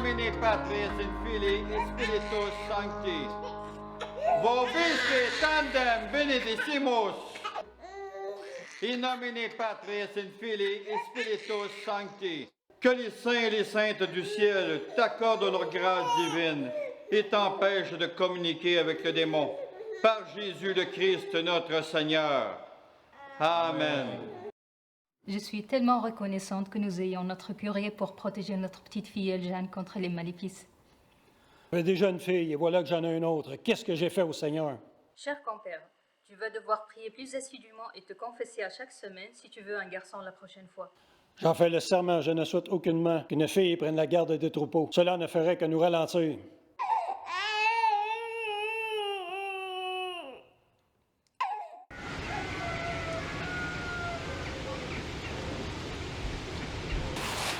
nomine Patris et Filii et Spiritus Sancti. Vobisque tandem benedicimus. In nomine Patris et Filii et Spiritus Sancti. Que les saints et les saintes du ciel t'accordent leur grâce divine et t'empêchent de communiquer avec le démon. Par Jésus le Christ notre Seigneur. Amen. Je suis tellement reconnaissante que nous ayons notre curé pour protéger notre petite fille Jeanne contre les maléfices. J'avais déjà une fille et voilà que j'en ai une autre. Qu'est-ce que j'ai fait au Seigneur? Cher compère, tu vas devoir prier plus assidûment et te confesser à chaque semaine si tu veux un garçon la prochaine fois. J'en fais le serment, je ne souhaite aucunement qu'une fille prenne la garde des troupeaux. Cela ne ferait que nous ralentir.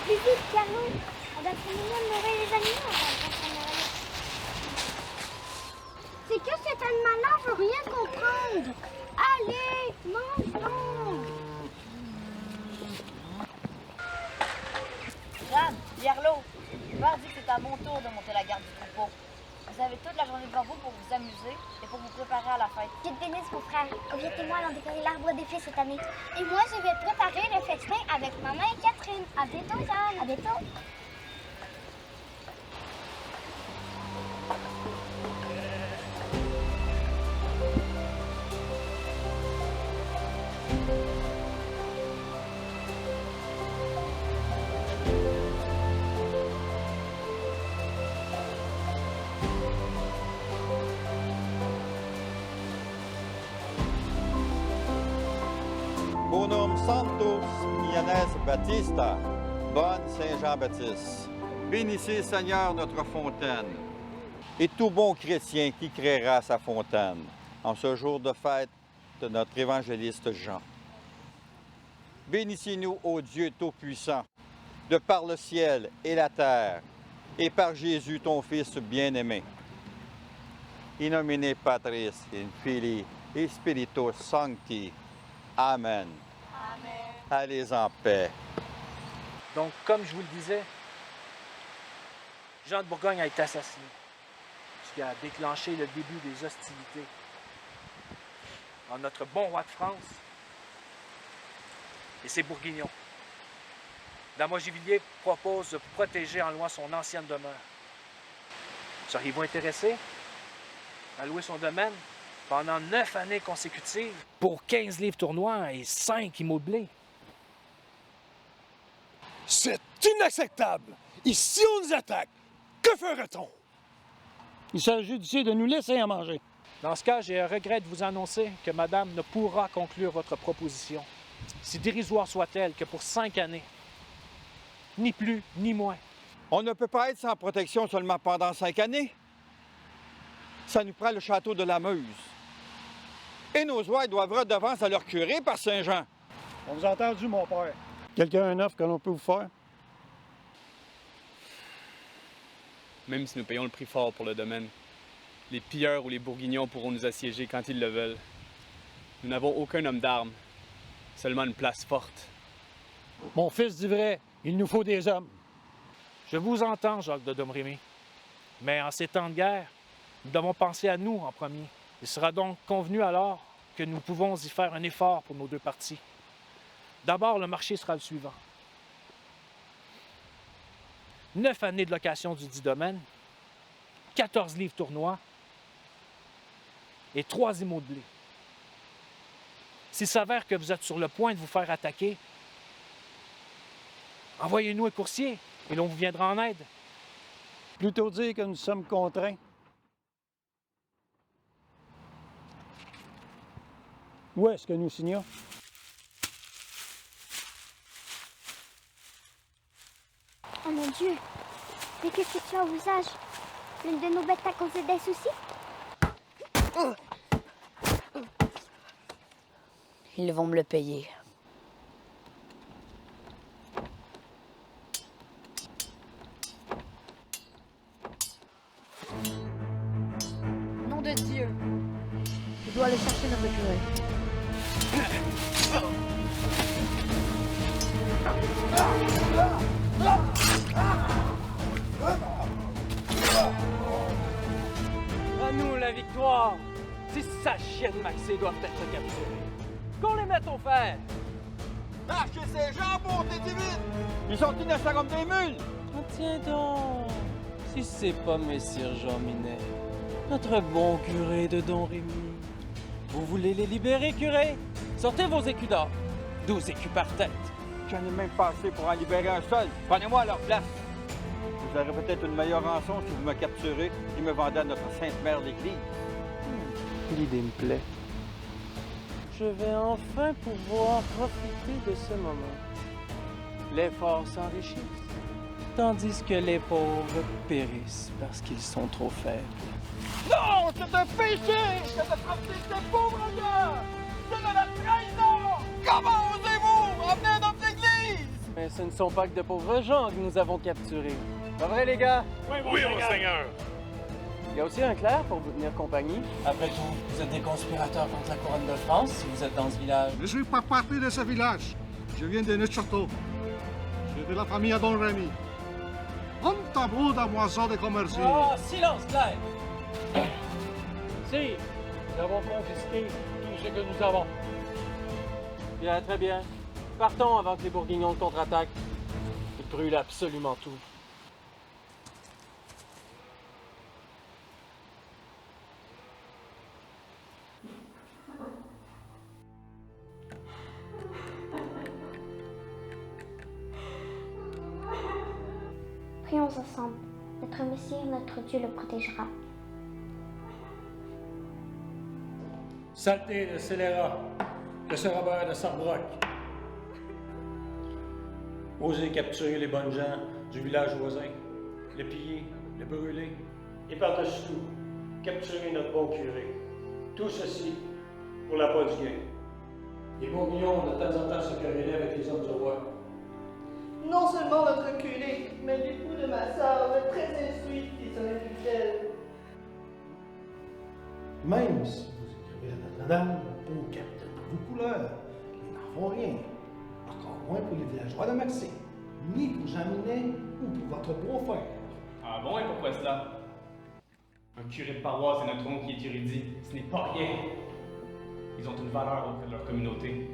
Plus vite, Carlo! On doit terminer de nourrir les animaux avant de passer à Noël. C'est que cet animal-là veut rien comprendre! Allez, mange-donc! Jeanne, Pierlot, Père dit que c'est à mon tour de monter la garde du troupeau. Vous avez toute la journée devant vous pour vous amuser et pour vous préparer à la fête. Kit Dennis, mon frère, Henriette et moi allons décorer l'arbre des fées cette année. Et moi, je vais préparer le festin avec maman et Catherine. À bientôt, Jeanne. À bientôt. Bonum Sanctus Mianes Baptista, bonne Saint-Jean-Baptiste. Bénissez Seigneur notre fontaine, et tout bon chrétien qui créera sa fontaine en ce jour de fête de notre évangéliste Jean. Bénissez-nous, ô Dieu Tout-Puissant, de par le ciel et la terre, et par Jésus ton Fils bien-aimé. In nomine Patris et Filii et Spiritus Sancti. Amen. Amen. Allez en paix. Donc, comme je vous le disais, Jean de Bourgogne a été assassiné, ce qui a déclenché le début des hostilités entre notre bon roi de France et ses bourguignons. Damois-Givilliers propose de protéger en loi son ancienne demeure. Seriez-vous intéressé à louer son domaine pendant 9 années consécutives pour 15 livres tournois et 5 îlots de blé? C'est inacceptable! Et si on nous attaque, que ferait-on? Il s'agit d'ici de nous laisser à manger. Dans ce cas, j'ai un regret de vous annoncer que Madame ne pourra conclure votre proposition, si dérisoire soit-elle, que pour 5 années. Ni plus, ni moins. On ne peut pas être sans protection seulement pendant 5 années. Ça nous prend le château de la Meuse. Et nos oies doivent redevance à leur curé par Saint-Jean. On vous a entendu, mon père. Quelqu'un a une offre que l'on peut vous faire? Même si nous payons le prix fort pour le domaine, les pilleurs ou les bourguignons pourront nous assiéger quand ils le veulent. Nous n'avons aucun homme d'armes, seulement une place forte. Mon fils dit vrai, il nous faut des hommes. Je vous entends, Jacques de Domrémy. Mais en ces temps de guerre, nous devons penser à nous en premier. Il sera donc convenu alors que nous pouvons y faire un effort pour nos deux parties. D'abord, le marché sera le suivant. 9 années de location du dit domaine, 14 livres tournois et 3 îlots de blé. S'il s'avère que vous êtes sur le point de vous faire attaquer, envoyez-nous un coursier et l'on vous viendra en aide. Plutôt dire que nous sommes contraints. Où est-ce que nous signons? Oh mon Dieu! Mais qu'est-ce que tu as au visage? L'une de nos bêtes t'a causé des soucis? Ils vont me le payer. Nom de Dieu! Je dois aller chercher notre curé. nous la victoire. Si sa chienne Maxé doivent être capturés, qu'on les mette au fer. Lâchez ces jambons, t'es divine! Ils sont innocents comme des mules! Ah, tiens donc, si c'est pas Messire Jean Minet, notre bon curé de Don Rémy. Vous voulez les libérer, curé? Sortez vos écus d'or. 12 écus par tête. J'en ai même pas assez pour en libérer un seul. Prenez-moi à leur place. Vous aurez peut-être une meilleure rançon si vous me capturez et me vendez à notre Sainte Mère l'Église. L'idée me plaît. Je vais enfin pouvoir profiter de ce moment. Les forts s'enrichissent, tandis que les pauvres périssent parce qu'ils sont trop faibles. Non, c'est un péché que de frapper ces pauvres gars! C'est de la trahison! Comment osez-vous emmener notre Église? Mais ce ne sont pas que de pauvres gens que nous avons capturés. Pas vrai, les gars? Oui, mon Seigneur. Il y a aussi un clerc pour vous tenir compagnie. Après tout, vous êtes des conspirateurs contre la couronne de France si vous êtes dans ce village. Je ne suis pas parti de ce village. Je viens de Neuchâtel. Je suis de la famille à Don Rémy. Un tableau d'amoison de commerciaux. Oh, silence, clerc! Si, nous avons confisqué tout ce que nous avons. Bien, très bien. Partons avant que les Bourguignons contre-attaquent. Ils brûlent absolument tout. Prions ensemble. Notre Messie et notre Dieu le protégera. Saleté de scélérat, de ce Robert de Sarbrock. Osez capturer les bonnes gens du village voisin, le piller, le brûler, et par-dessus tout, capturer notre bon curé. Tout ceci pour la part du gain. Les Bourguignons, de temps en temps, se querellaient avec les hommes du roi. Non seulement notre curé, mais l'époux de ma sœur, le très instruit qui s'en infidèle. Même si vous écrivez à Notre-Dame, pour capter vos couleurs, ils n'en font rien. Encore moins pour les villageois de Maxé, ni pour Jean Minet ou pour votre beau-frère. Ah bon, et pourquoi cela? Un curé de paroisse et notre oncle qui est érudit, ce n'est pas rien. Ils ont une valeur auprès de leur communauté.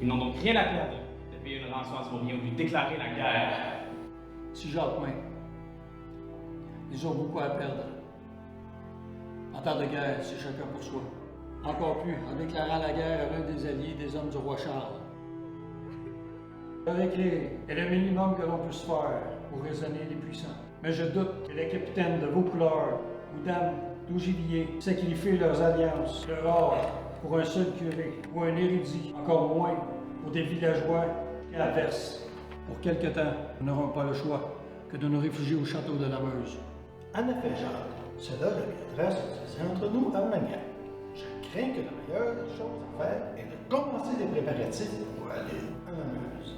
Ils n'ont donc rien à perdre de payer une rançon à ce Bourguignon ou de lui déclarer la guerre. Si Jacquemin, ils ont beaucoup à perdre. En temps de guerre, c'est chacun pour soi. Encore plus en déclarant la guerre à l'un des alliés des hommes du roi Charles. Avec est le minimum que l'on puisse faire pour raisonner les puissants. Mais je doute que les capitaines de vos couleurs ou dames d'Augivier sacrifient leurs alliances, leur or, pour un seul curé ou un érudit, encore moins pour des villageois et adverses. Pour quelque temps, nous n'aurons pas le choix que de nous réfugier au château de la Meuse. En effet, Jacques, cela deviendra ce qui se faisait entre nous à Magnan. Je crains que la meilleure des choses à faire est de commencer les préparatifs pour aller à la Meuse.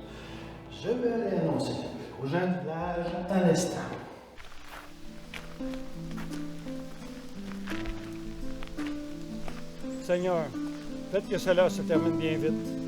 Je vais aller annoncer aux gens du village à l'instant. Seigneur, faites que cela se termine bien vite.